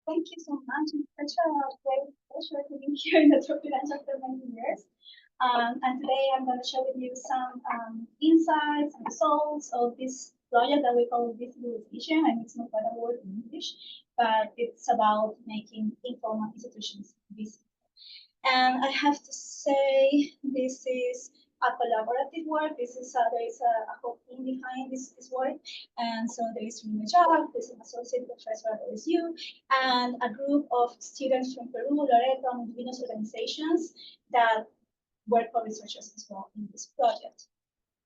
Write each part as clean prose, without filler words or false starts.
Thank you so much. It's such a great pleasure to be here in the Tropilunch after many years. And today I'm going to share with you some insights and results of this project that we call Visibilization. And it's not quite a word in English, but it's about making informal institutions visible. And I have to say, this is a collaborative work. There is a whole team behind this work. And so there is Rima Jack, who is an associate professor at OSU, and a group of students from Peru, Loreto, and indigenous organizations that work for researchers as well in this project.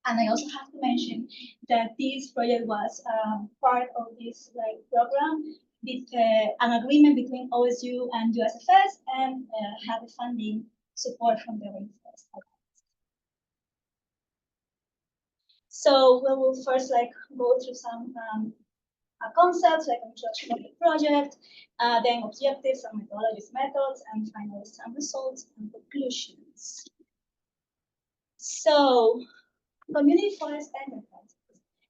And I also have to mention that this project was part of this program with an agreement between OSU and USFS and had the funding support from the Rainforest Alliance. So we will first go through some concepts like introduction of the project, then objectives and methodologies, methods, and finally some results and conclusions. So community forest enterprises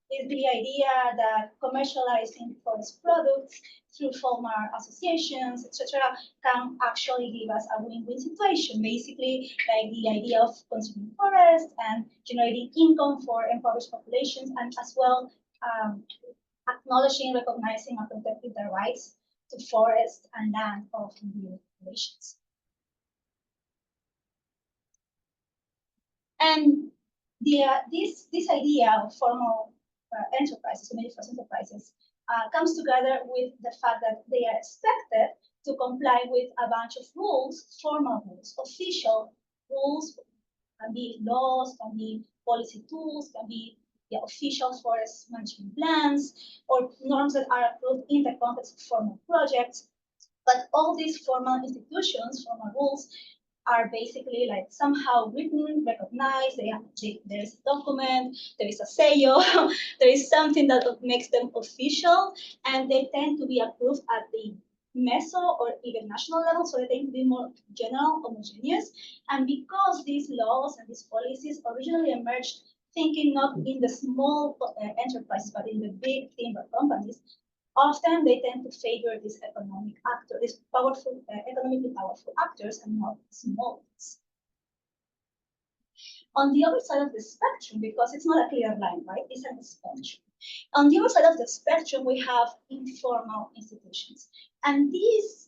is the idea that commercializing forest products through formal associations, etc., can actually give us a win-win situation. Basically, like the idea of consuming forests and generating income for impoverished populations, and as well acknowledging, recognizing, and protecting the rights to forest and land of indigenous populations. And this idea of formal enterprises, community forest enterprises, comes together with the fact that they are expected to comply with a bunch of rules, formal rules, official rules, can be laws, can be policy tools, can be official forest management plans, or norms that are approved in the context of formal projects. But all these formal institutions, formal rules, are basically like somehow written, recognized, there is a document, there is a sello, there is something that makes them official, and they tend to be approved at the meso or even national level, so they tend to be more general, homogeneous. And because these laws and these policies originally emerged thinking not in the small enterprises, but in the big timber companies, often they tend to favor these economically powerful actors and not small ones. On the other side of the spectrum, because it's not a clear line, right? It's a spectrum. On the other side of the spectrum, we have informal institutions. And these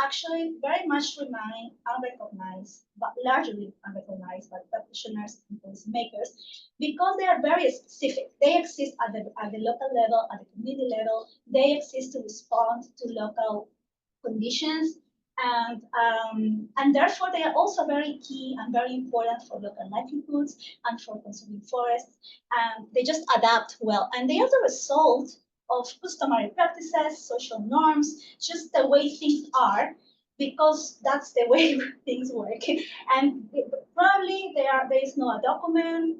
actually very much remain unrecognized, but largely unrecognized by practitioners and policymakers, because they are very specific. They exist at the local level, at the community level. They exist to respond to local conditions, and therefore they are also very key and very important for local livelihoods and for conserving forests. And they just adapt well, and they are the result of customary practices, social norms, just the way things are, because that's the way things work. And probably there is no document,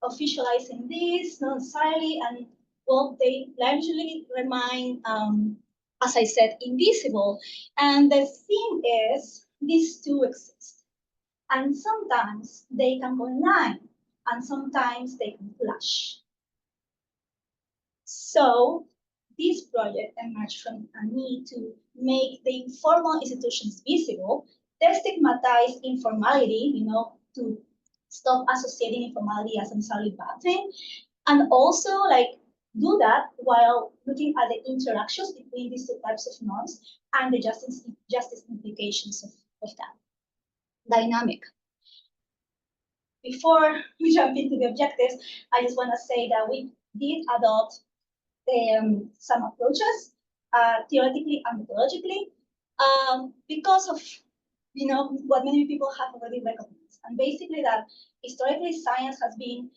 officializing this, not necessarily, and well, they largely remain, as I said, invisible. And the thing is, these two exist. And sometimes they can combine, and sometimes they can clash. So this project emerged from a need to make the informal institutions visible, destigmatize informality, to stop associating informality as a necessarily bad thing, and also do that while looking at the interactions between these two types of norms and the justice implications of that dynamic. Before we jump into the objectives, I just want to say that we did adopt some approaches, theoretically and methodologically, because of what many people have already recognized, and basically that historically science has been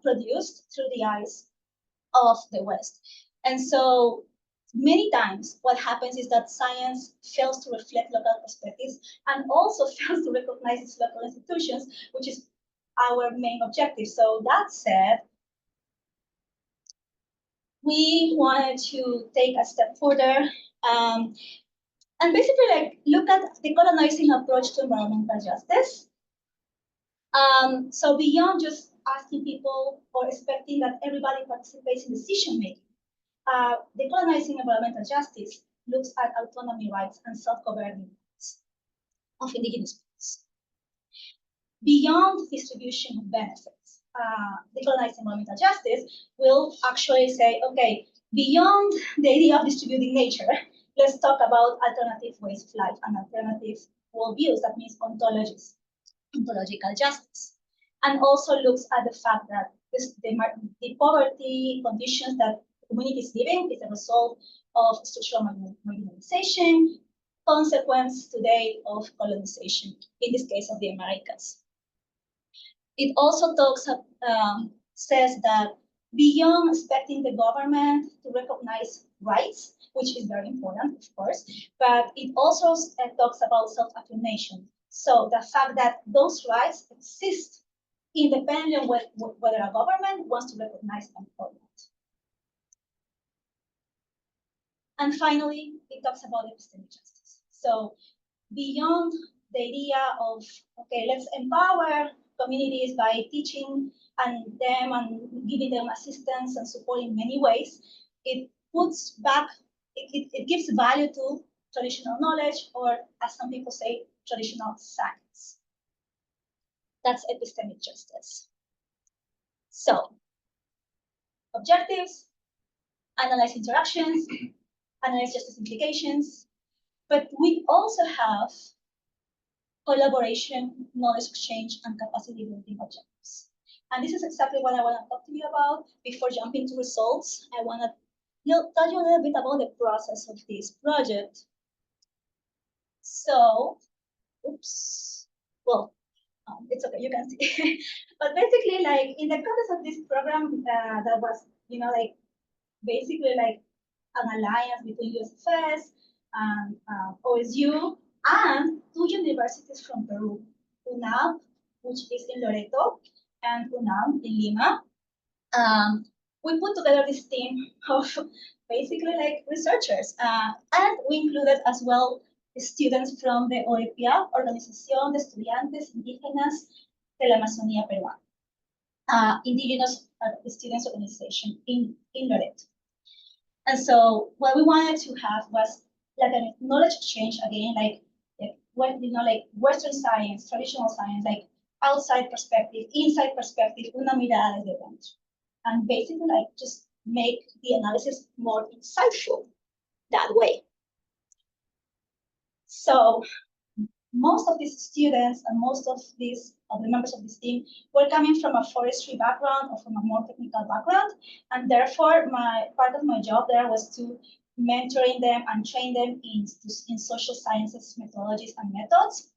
produced through the eyes of the West, and so many times what happens is that science fails to reflect local perspectives and also fails to recognize its local institutions, which is our main objective. So that said, we wanted to take a step further and basically look at the colonizing approach to environmental justice. So beyond just asking people or expecting that everybody participates in decision making, Decolonizing environmental justice looks at autonomy rights and self-governing rights of indigenous peoples. Beyond distribution of benefits, decolonizing environmental justice will actually say, okay, beyond the idea of distributing nature, let's talk about alternative ways of life and alternative worldviews. That means ontologies, ontological justice, and also looks at the fact that the poverty conditions that communities living is a result of structural marginalization, consequence today of colonization, in this case of the Americas. It also says that beyond expecting the government to recognize rights, which is very important, of course, but it also talks about self-affirmation. So the fact that those rights exist independently of whether a government wants to recognize them or not. And finally, it talks about epistemic justice. So beyond the idea of, okay, let's empower communities by teaching them and giving them assistance and support in many ways, it puts back, it gives value to traditional knowledge, or as some people say, traditional science. That's epistemic justice. So, objectives, analyze interactions, analyze justice implications, but we also have collaboration, knowledge exchange, and capacity building objectives. And this is exactly what I want to talk to you about. Before jumping to results, I want to tell you a little bit about the process of this project. So, oops, well, it's okay, you can see. But basically, like in the context of this program, that was, like basically like an alliance between USFS and OSU and two universities from Peru, UNAP, which is in Loreto, and UNAM in Lima. We put together this team of basically like researchers, and we included as well students from the OEPIA, Organización de Estudiantes Indígenas de la Amazonía Peruana, Indigenous Students Organization in Loreto. And so what we wanted to have was like a knowledge exchange again, like Western science, traditional science, like outside perspective, inside perspective, una mirada desde dentro. And basically like just make the analysis more insightful that way. So most of these students and most of the members of this team were coming from a forestry background or from a more technical background. And therefore, part of my job there was to mentoring them and train them in social sciences methodologies and methods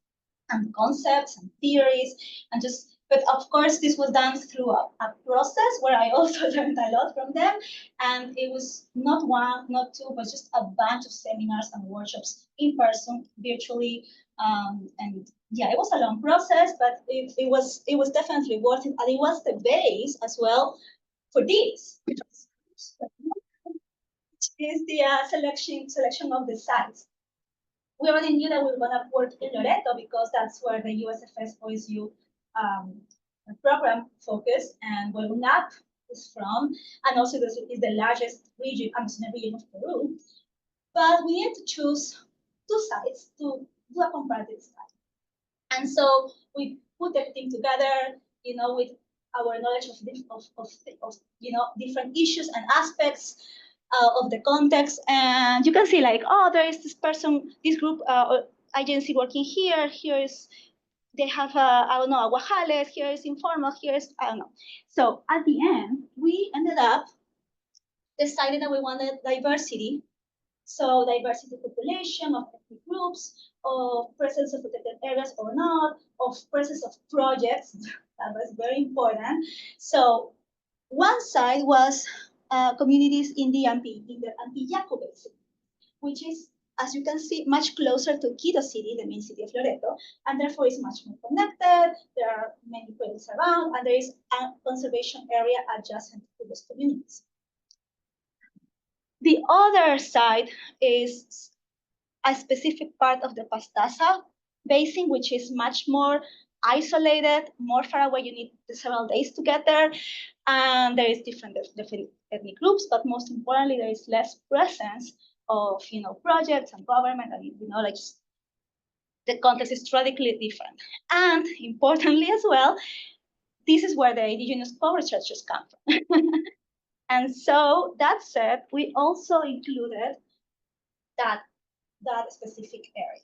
and concepts and theories and but of course, this was done through a process where I also learned a lot from them. And it was not one, not two, but just a bunch of seminars and workshops in person, virtually. And yeah, it was a long process, but it was definitely worth it. And it was the base as well for this, which is the selection of the sites. We already knew that we were going to work in Loreto because that's where the USFS OSU program focused and where UNAP is from, and also this is the largest region, Amazonian region of Peru. But we need to choose two sites to do a comparative study. And so we put everything together, with our knowledge of different issues and aspects of the context. And you can see like, oh, there is this person, this group agency working here. Here is, they have, I don't know, Aguajales, here is informal, here is, I don't know. So at the end, we ended up deciding that we wanted diversity. So diversity population, of ethnic groups, of presence of protected areas or not, of presence of projects, that was very important. So one side was communities in the Antillaco Basin, which is, as you can see, much closer to Quito City, the main city of Loreto, and therefore is much more connected. There are many projects around, and there is a conservation area adjacent to those communities. The other side is a specific part of the Pastaza Basin, which is much more isolated, more far away, you need several days to get there. And there is different ethnic groups, but most importantly, there is less presence of projects and government, and like the context is radically different. And importantly as well, this is where the indigenous co-researchers come from. And so that said, we also included that specific area.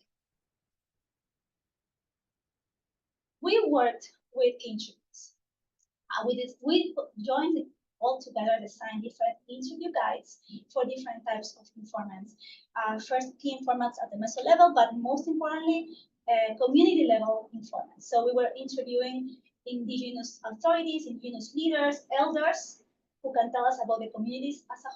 We worked with interviews. We joined all together, design different interview guides for different types of informants. First, key informants at the meso level, but most importantly, community level informants. So we were interviewing indigenous authorities, indigenous leaders, elders, who can tell us about the community as a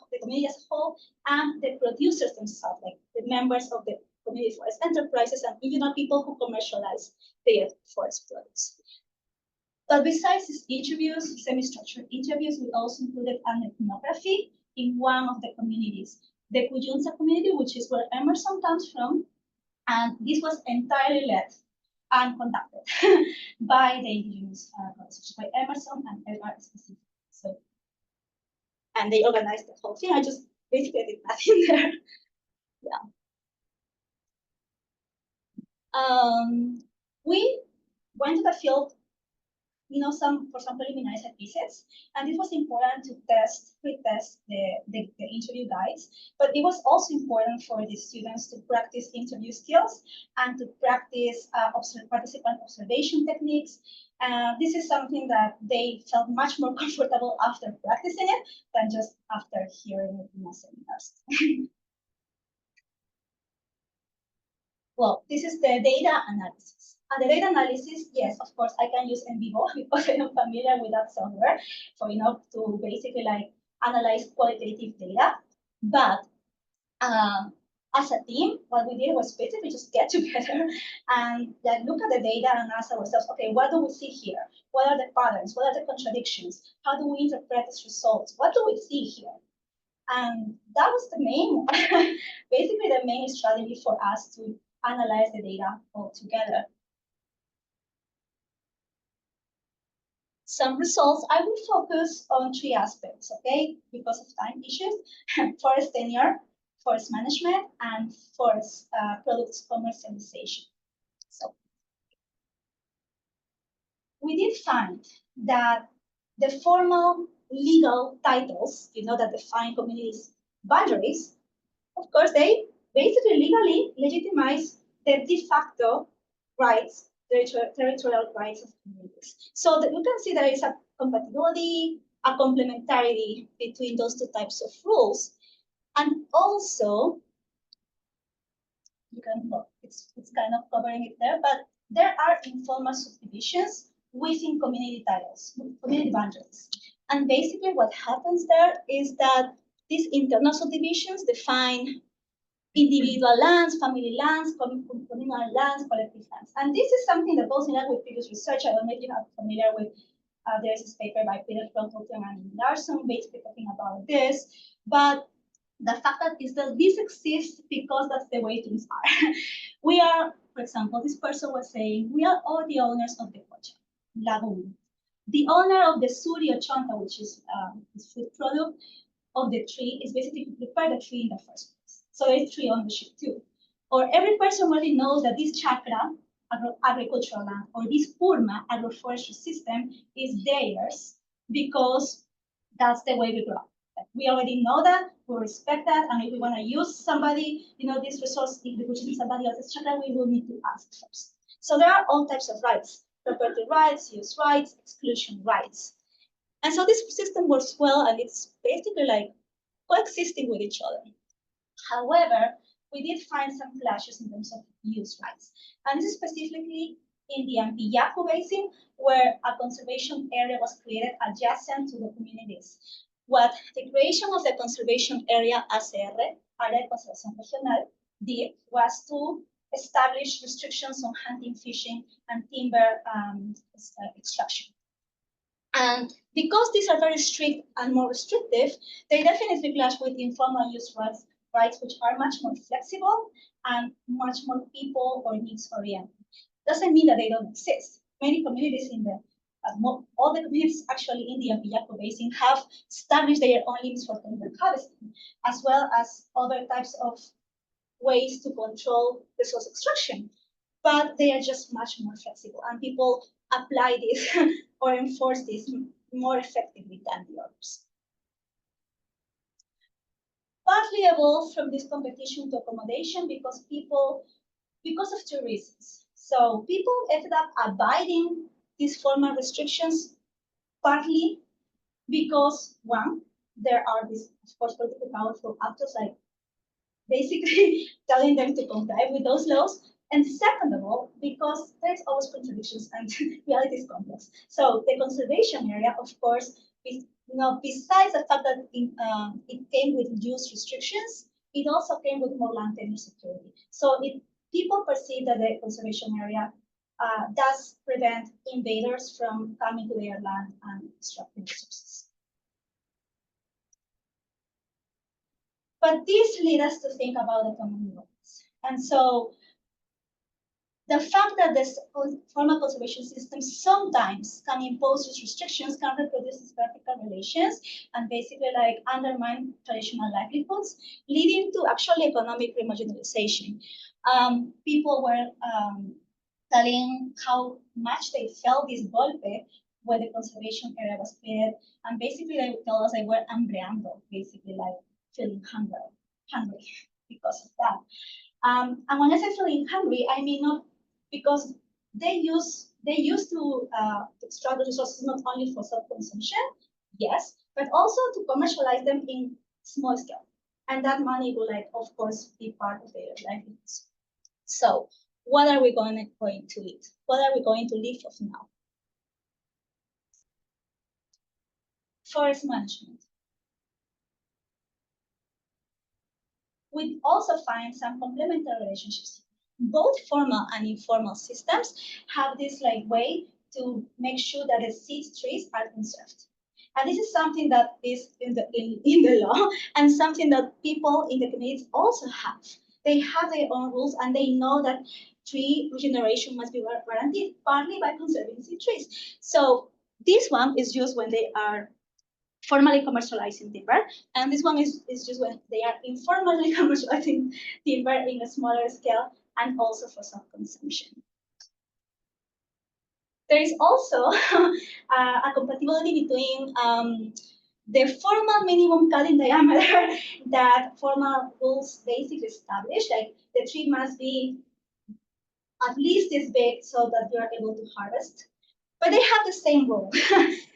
whole, and the producers themselves, like the members of the community forest enterprises and people who commercialize their forest products. But besides these interviews, semi-structured interviews, we also included an ethnography in one of the communities, the Cuyunza community, which is where Emerson comes from. And this was entirely led and conducted by the indigenous researchers, by Emerson and Edward specifically. So, and they organized the whole thing. I just basically did nothing there. Yeah. We went to the field, for some preliminary set visits, and it was important to retest the interview guides, but it was also important for the students to practice interview skills and to practice participant observation techniques. This is something that they felt much more comfortable after practicing it than just after hearing it in a seminars. Well, this is the data analysis. And the data analysis, yes, of course, I can use NVivo because I'm familiar with that software for, to basically analyze qualitative data. But as a team, what we did was basically just get together and look at the data and ask ourselves, okay, what do we see here? What are the patterns? What are the contradictions? How do we interpret these results? What do we see here? And that was the main, basically the main strategy for us to analyze the data all together. Some results, I will focus on 3 aspects, okay, because of time issues: forest tenure, forest management, and forest products commercialization. So we did find that the formal legal titles, that define communities' boundaries, of course, they basically legally legitimize the de facto rights, territorial rights of communities. So that we can see there is a compatibility, a complementarity between those 2 types of rules. And also, it's kind of covering it there, but there are informal subdivisions within community titles, community boundaries. And basically what happens there is that these internal subdivisions define individual lands, family lands, communal lands, collective lands. And this is something that goes in line with previous research. I don't know if you are familiar with, there's this paper by Peter Kronholter and Larson basically talking about this. But the fact that this exists because that's the way things are. We are, for example, this person was saying, we are all the owners of the Cocha lagoon. The owner of the Suri or Chonta, which is this food product of the tree, is basically to prepare the tree in the first place. So there's tree ownership too. Or every person already knows that this chakra, agricultural land, or this purma, agroforestry system, is theirs because that's the way we grow up. We already know that, we respect that, and if we want to use somebody, this resource, which is somebody else's chakra, we will need to ask first. So there are all types of rights: property rights, use rights, exclusion rights. And so this system works well, and it's basically coexisting with each other. However, we did find some clashes in terms of use rights. And this is specifically in the Ampillaco Basin, where a conservation area was created adjacent to the communities. What the creation of the conservation area ACR, Área de Conservación Regional, did was to establish restrictions on hunting, fishing, and timber extraction. And because these are very strict and more restrictive, they definitely clash with informal use rights, which are much more flexible and much more people or needs oriented. Doesn't mean that they don't exist. many communities in the all the communities actually in the Apiyako Basin have established their own limits for timber harvesting, as well as other types of ways to control resource extraction. But they are just much more flexible, and people apply this or enforce this more effectively than the others. Partly evolved from this competition to accommodation because of two reasons. So people ended up abiding these formal restrictions partly because, one, there are these, of course, politically powerful actors like basically telling them to comply with those laws. And second of all, because there's always contradictions and reality is complex. So the conservation area, of course, is, besides the fact that it came with reduced restrictions, it also came with more land tenure security. So people perceive that the conservation area does prevent invaders from coming to their land and extracting resources. But this leads us to think about the common rights. And so the fact that this formal conservation system sometimes can impose these restrictions can reproduce these vertical relations and basically like undermine traditional livelihoods, leading to actually economic remarginalization. People were telling how much they felt this golpe when the conservation area was cleared, and basically they would tell us they were hambreando, basically like feeling hungry because of that. And when I say feeling hungry, I mean not because they used to extract the resources not only for self-consumption, yes, but also to commercialize them in small scale. And that money will, like, of course, be part of their livelihoods. So what are we going to eat? What are we going to live off now? Forest management. We also find some complementary relationships. Both formal and informal systems have this like way to make sure that the seed trees are conserved. And this is something that is in the law and something that people in the communities also have. They have their own rules and they know that tree regeneration must be guaranteed, partly by conserving seed trees. So this one is used when they are formally commercializing timber, and this one is just when they are informally commercializing timber in a smaller scale and also for self-consumption. There is also a compatibility between the formal minimum cutting diameter that formal rules basically establish, like the tree must be at least this big so that you're able to harvest. But they have the same rule.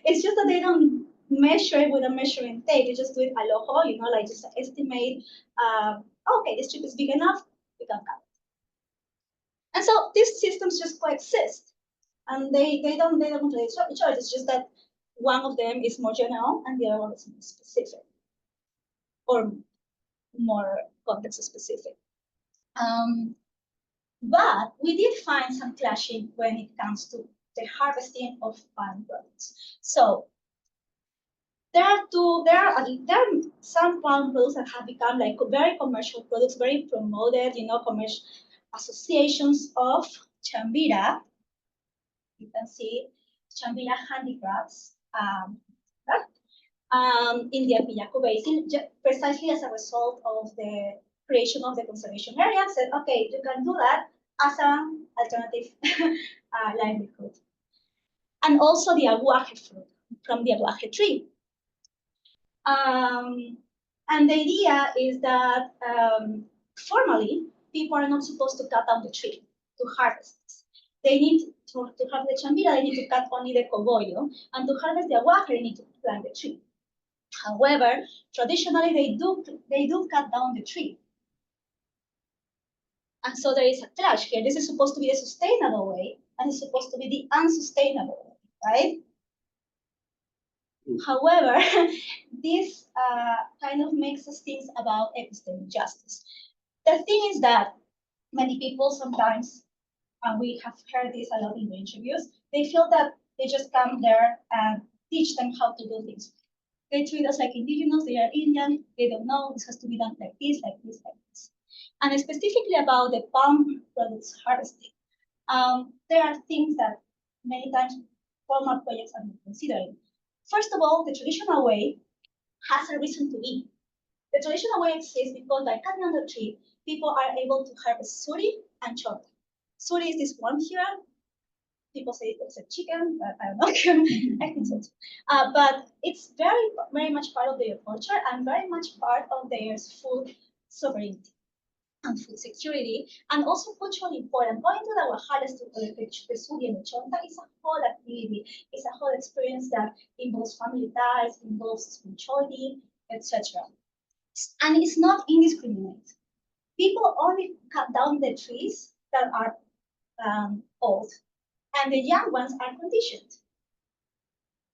It's just that they don't measure it with a measuring tape. They just do it al ojo, like just estimate, okay, this tree is big enough, we can cut it. And so these systems just coexist. And they don't contradict each other. It's just that one of them is more general and the other one is more specific or more context specific. But we did find some clashing when it comes to the harvesting of palm products. So there are some palm products that have become like very commercial products, very promoted, commercial associations of Chambira. You can see Chambira handicrafts in the Apiyako Basin, precisely as a result of the creation of the conservation area. Said, okay, you can do that as an alternative livelihood. And also the aguaje fruit from the aguaje tree. And the idea is that formally, people are not supposed to cut down the tree to harvest this. They need to have the chambira, they need to cut only the cogollo, and to harvest the aguaje, they need to plant the tree. However, traditionally, they do cut down the tree. And so there is a clash here. This is supposed to be the sustainable way, and it's supposed to be the unsustainable way, right? However, this kind of makes us think about epistemic justice. The thing is that many people sometimes, and we have heard this a lot in the interviews, they feel that they just come there and teach them how to do things. They treat us like indigenous, they are Indian, they don't know, this has to be done like this, like this, like this. And specifically about the palm products harvesting, there are things that many times formal projects are not considering. First of all, the traditional way has a reason to be. The traditional way exists because by cutting down the tree, people are able to harvest suri and chonta. Suri is this worm here. People say it's a chicken, but I don't know. I think so too. But it's very, very much part of their culture and very much part of their food sovereignty and food security, and also culturally important. Going to the Guajaras to the suri and the chonta is a whole activity. It's a whole experience that involves family ties, involves spirituality, etc. And it's not indiscriminate. People only cut down the trees that are old, and the young ones are conditioned.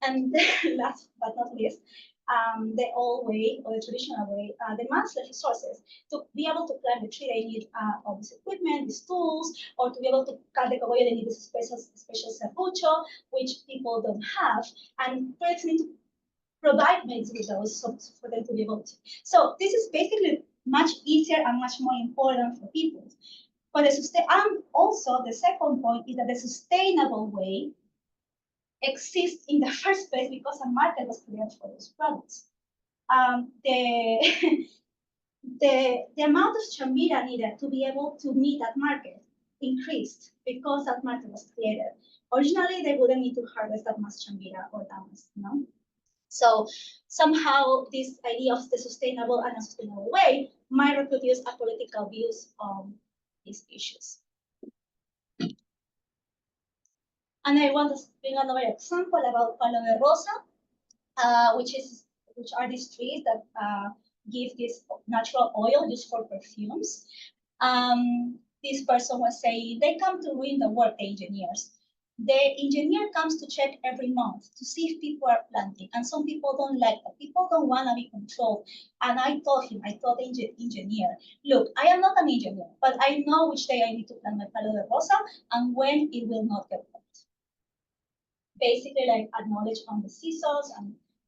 And last but not least, the old way or the traditional way demands less resources. To be able to climb the tree, they need all this equipment, these tools, or to be able to cut the caballo, they need this special serrucho, which people don't have. And projects need to provide mates with those for them to be able to. So this is basically much easier and much more important for people. But and also the second point is that the sustainable way exists in the first place because a market was created for those products. The, the amount of chambira needed to be able to meet that market increased because that market was created. Originally, they wouldn't need to harvest that much chambira or that much, you know? So somehow this idea of the sustainable and unsustainable way might reproduce a political views on these issues. And I want to bring another example about palo de rosa, which are these trees that give this natural oil used for perfumes. This person was saying they come to ruin the work, the engineers. The engineer comes to check every month to see if people are planting, and some people don't like that. People don't want to be controlled. And I told the engineer, look, I am not an engineer, but I know which day I need to plant my palo de rosa and when it will not get wet. Basically, like acknowledge on the seasons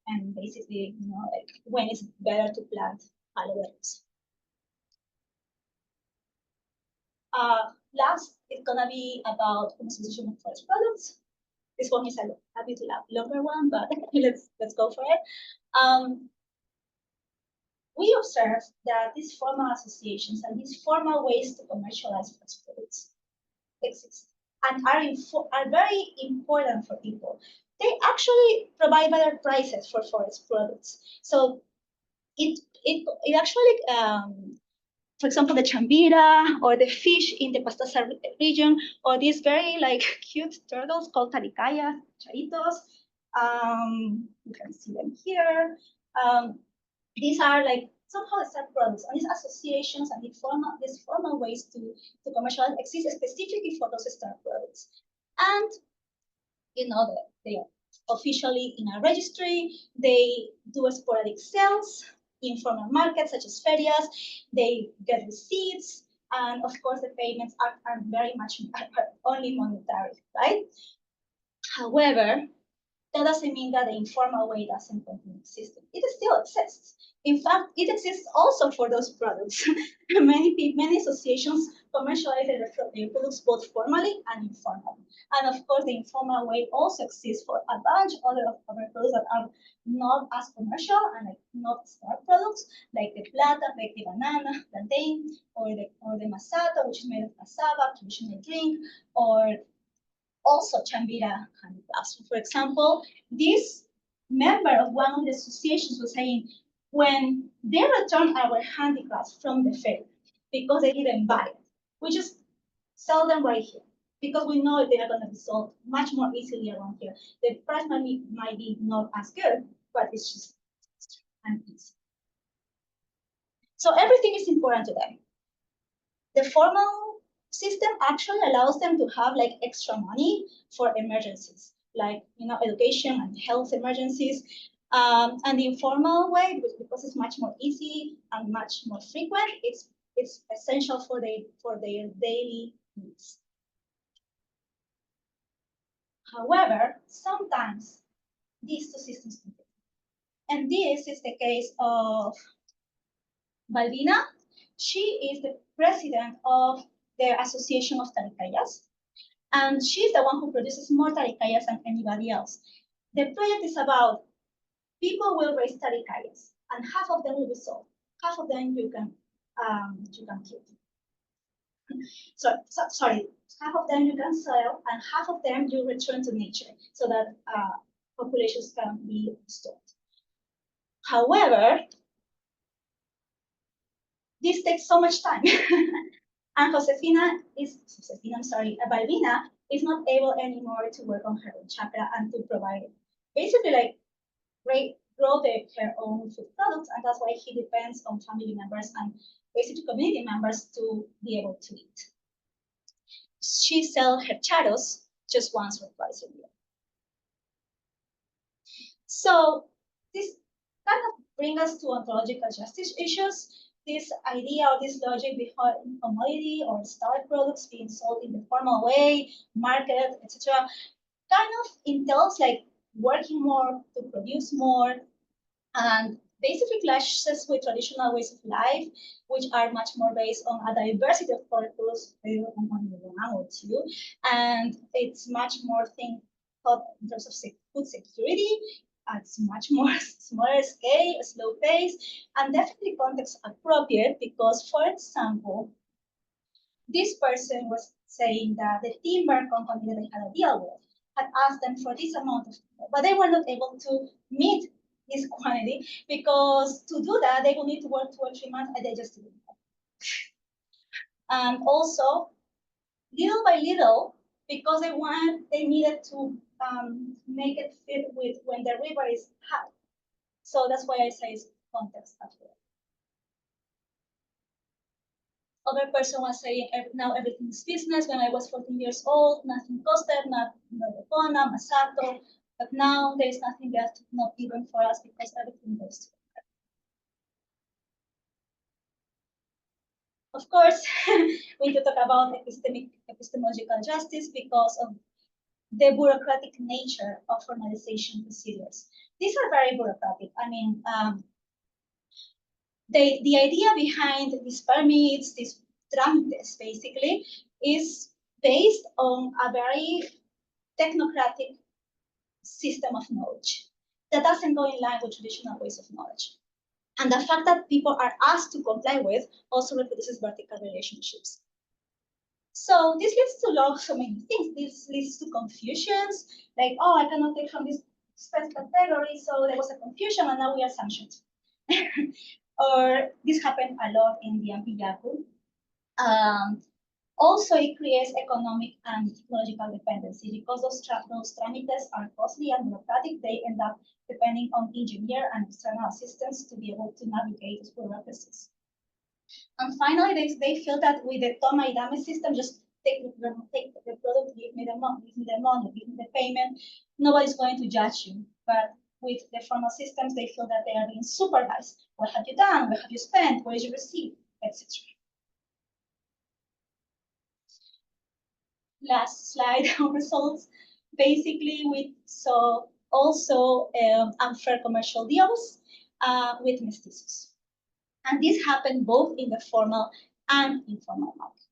and basically, you know, like when it's better to plant palo de rosa. Last, it's gonna be about commercialization of forest products. This one is a bit longer one, but let's go for it. We observe that these formal associations and these formal ways to commercialize forest products exist and are very important for people. They actually provide better prices for forest products. So it actually for example, the chambira or the fish in the Pastaza region, or these very like cute turtles called talicayas, charitos. You can see them here. These are like somehow the same products, and these associations and these formal ways to commercialize exist specifically for those star products. And you know that they are officially in a registry. They do sporadic sales in formal markets such as ferias. They get receipts, and of course the payments are very much only monetary, right? However, that doesn't mean that the informal way doesn't continue existing. It still exists. In fact, it exists also for those products. many associations commercialize their products both formally and informally. And of course, the informal way also exists for a bunch of other products that are not as commercial and like not star products, like the plata, like the banana, plantain, or the masato, which is made of cassava, traditional drink, or also chambira handicrafts. For example, this member of one of the associations was saying, when they return our handicrafts from the fair, because they didn't buy it, we just sell them right here, because we know they are going to be sold much more easily around here. The price might be not as good, but it's just and easy. So everything is important to them. The formal system actually allows them to have like extra money for emergencies, like, you know, education and health emergencies. And the informal way, because it's much more easy and much more frequent, it's essential for their daily needs. However, sometimes these two systems compete. And this is the case of Balbina. She is the president of the Association of Talicayas. And she's the one who produces more taricayas than anybody else. The project is about people will raise taricayas, and half of them will be sold. Half of them you can keep. Sorry, half of them you can sell, and half of them you return to nature so that populations can be restored. However, this takes so much time. And Balbina is not able anymore to work on her own chakra and to provide basically like grow her own food products, and that's why he depends on family members and basically community members to be able to eat. She sells her charos just once or twice a year. So this kind of brings us to ontological justice issues. This idea or this logic behind commodity or starch products being sold in the formal way, market, etc., kind of entails like working more to produce more, and basically clashes with traditional ways of life, which are much more based on a diversity of purpose, on one or two, and it's much more thought in terms of food security. It's much more smaller scale, slow pace, and definitely context appropriate because, for example, this person was saying that the timber company that they had a deal with had asked them for this amount of, but they were not able to meet this quantity because to do that they will need to work 2 or 3 months, and they just didn't. And also, little by little, because they needed to make it fit with when the river is high. So that's why I say it's context as well. Other person was saying now everything's business. When I was 14 years old, nothing costed, not Epona, Masato, but now there's nothing left, not even for us, because everything goes to. Of course, we need to talk about epistemological justice because of the bureaucratic nature of formalization procedures. These are very bureaucratic. I mean, the idea behind these permits, these trámites, basically, is based on a very technocratic system of knowledge that doesn't go in line with traditional ways of knowledge. And the fact that people are asked to comply with also reproduces vertical relationships. So this leads to so many things. This leads to confusions, like, oh, I cannot take from this expense category, so there was a confusion, and now we are sanctioned. Or this happened a lot in the Ampillaku. Also, it creates economic and technological dependency because those trámites are costly and bureaucratic. They end up depending on engineer and external assistance to be able to navigate those bureaucracies. And finally, they feel that with the toma y dame system, just take the product, give me the money, give me the payment. Nobody's going to judge you. But with the formal systems, they feel that they are being supervised. What have you done? What have you spent? What did you receive? Etc. Last slide on results. Basically, we saw also unfair commercial deals with mestizos. And this happened both in the formal and informal market.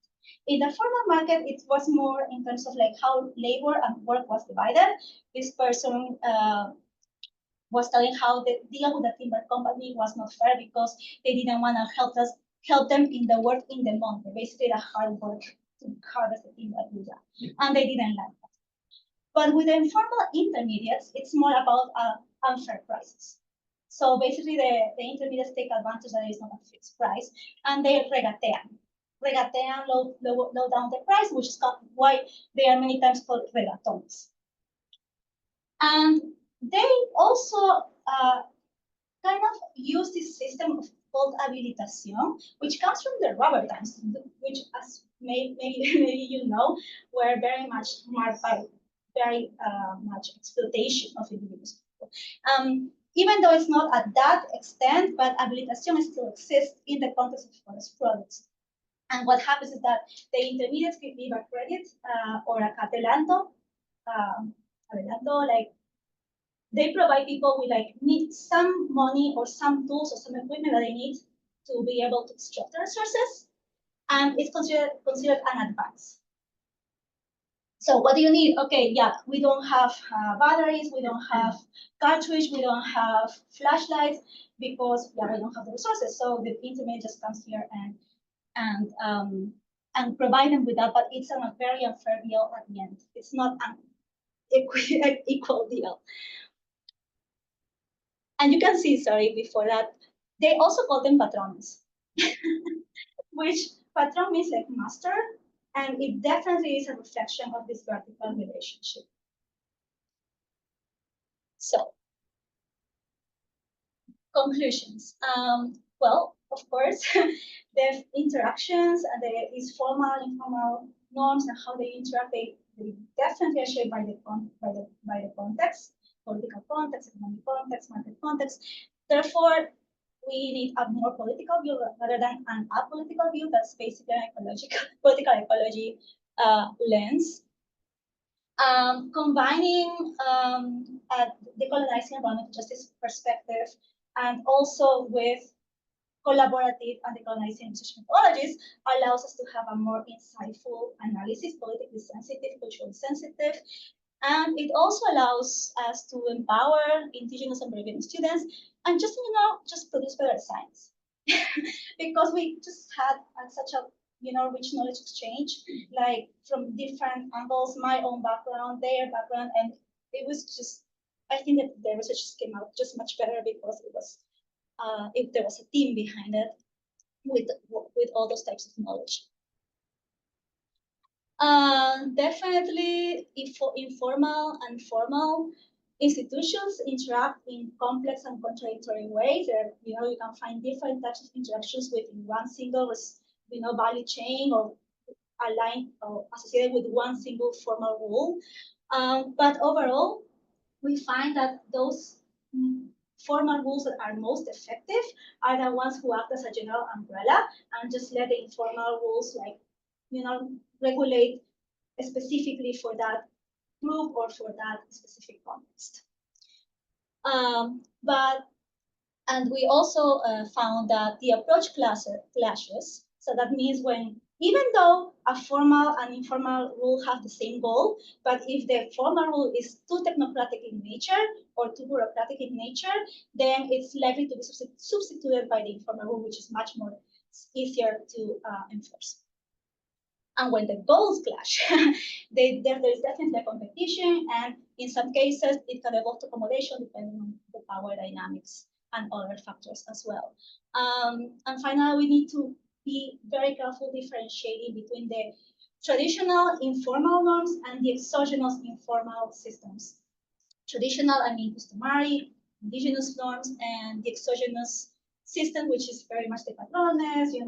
In the formal market, it was more in terms of like how labor and work was divided. This person was telling how the deal with the timber company was not fair because they didn't want to help them in the work in the month. Basically, the hard work to harvest the timber, and they didn't like that. But with the informal intermediates, it's more about unfair prices. So basically, the intermediates take advantage that there is not a fixed price, and they regatean, low down the price, which is why they are many times called regatones. And they also kind of use this system of called habilitación, which comes from the rubber times, which, as maybe you know, were very much marked by very much exploitation of indigenous people. Even though it's not at that extent, but habilitación still exists in the context of forest products. And what happens is that the intermediates give a credit or a adelanto, like they provide people with like need some money or some tools or some equipment that they need to be able to extract the resources, and it's considered an advance. So what do you need? Okay, yeah, we don't have batteries, we don't have cartridge, we don't have flashlights because yeah, we don't have the resources. So the internet just comes here and provide them with that, but it's a very unfair deal at the end. It's not an equal deal. And you can see, sorry, before that, they also call them patrones, which patron means like master, and it definitely is a reflection of this vertical relationship. So, conclusions. Well, of course, the interactions and these formal, informal norms and how they interact, they definitely are shaped by the context, political context, economic context, market context. Therefore, we need a more political view rather than an apolitical view that's basically an ecological, political ecology lens. Combining a decolonizing environmental justice perspective and also with collaborative and decolonizing research methodologies allows us to have a more insightful analysis, politically sensitive, culturally sensitive, and it also allows us to empower indigenous and Bolivian students and just produce better science. Because we just had such a rich knowledge exchange, like from different angles, my own background, their background, and it was just, I think that the research just came out just much better because it was, if there was a team behind it with all those types of knowledge. Definitely, informal and formal institutions interact in complex and contradictory ways. You can find different types of interactions within one single, value chain or aligned or associated with one single formal rule. But overall, we find that those formal rules that are most effective are the ones who act as a general umbrella and just let the informal rules regulate specifically for that group or for that specific context. And we also found that the approach clashes. So that means when, even though a formal and informal rule have the same goal, but if the formal rule is too technocratic in nature or too bureaucratic in nature, then it's likely to be substituted by the informal rule, which is much more easier to enforce. And when the goals clash, there is definitely a competition, and in some cases, it can evolve to accommodation depending on the power dynamics and other factors as well. And finally, we need to be very careful differentiating between the traditional informal norms and the exogenous informal systems. Traditional, I mean customary, indigenous norms, and the exogenous system, which is very much the patrones, the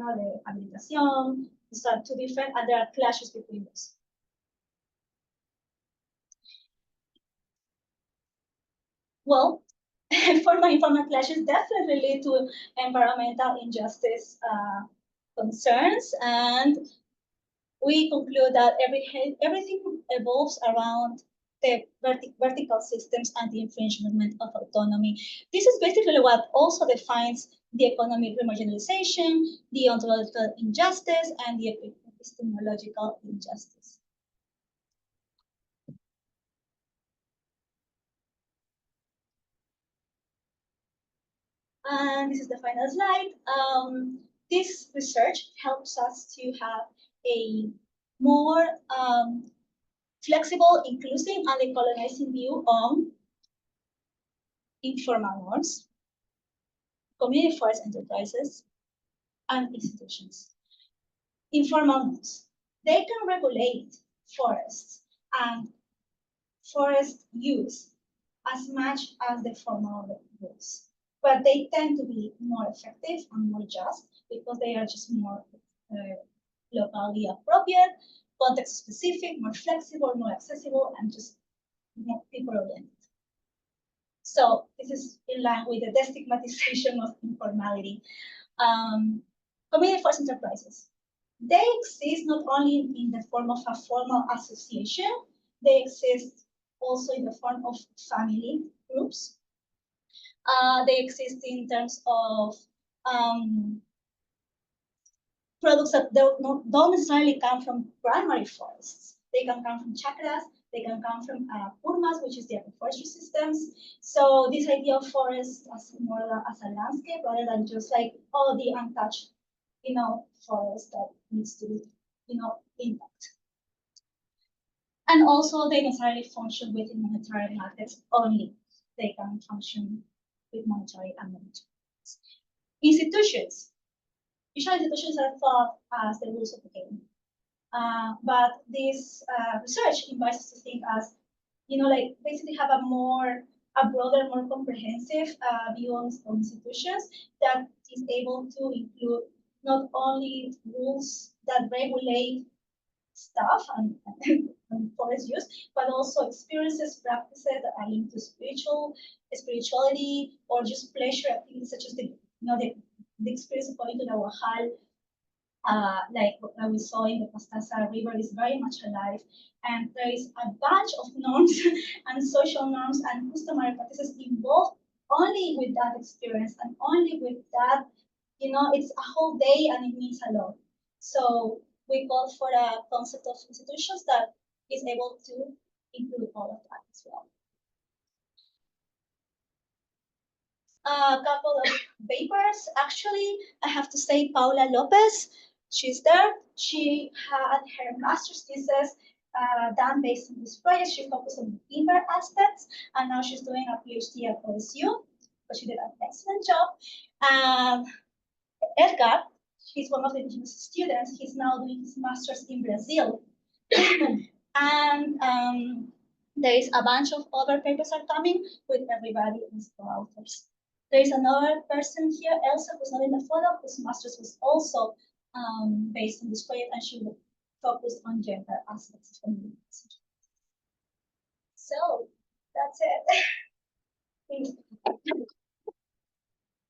habilitación. These are two different, and there are clashes between those. Well, formal informal clashes definitely lead to environmental injustice concerns, and we conclude that everything evolves around the vertical systems and the infringement of autonomy. This is basically what also defines the economic remarginalization, the ontological injustice, and the epistemological injustice. And this is the final slide. This research helps us to have a more flexible, inclusive, and decolonizing view on informal norms, community forest enterprises, and institutions. Informal norms, they can regulate forests and forest use as much as the formal rules, but they tend to be more effective and more just because they are just more locally appropriate, context specific, more flexible, more accessible, and just more people oriented. So this is in line with the destigmatization of informality. Community forest enterprises. They exist not only in the form of a formal association, they exist also in the form of family groups. They exist in terms of products that don't necessarily come from primary forests, They can come from chakras. They can come from purmas, which is the agroforestry systems. So this idea of forest as more as a landscape rather than just like all the untouched, forest that needs to be, intact. And also they necessarily function within monetary markets only. They can function with monetary and monetary. Institutions. Usually institutions are thought as the rules of the game. But this research invites us to think as, like basically have a broader, more comprehensive view on institutions that is able to include not only rules that regulate stuff and forest use, but also experiences, practices that are linked to spirituality, or just pleasure activities such as the experience of going to the Wahal, like what we saw in the Pastasa River, is very much alive. And there is a bunch of norms and social norms and customary practices involved only with that experience and only with that, it's a whole day and it means a lot. So we call for a concept of institutions that is able to include all of that as well. A couple of papers, actually, I have to say Paula Lopez, she's there. She had her master's thesis done based on this project. She focused on the timber aspects, and now she's doing a PhD at OSU, but she did an excellent job. And Edgar, he's one of the indigenous students. He's now doing his master's in Brazil. And there is a bunch of other papers are coming with everybody as co-authors. There is another person here, Elsa, who's not in the photo, whose master's was also based on this project, and she focused on gender aspects of community. So that's it.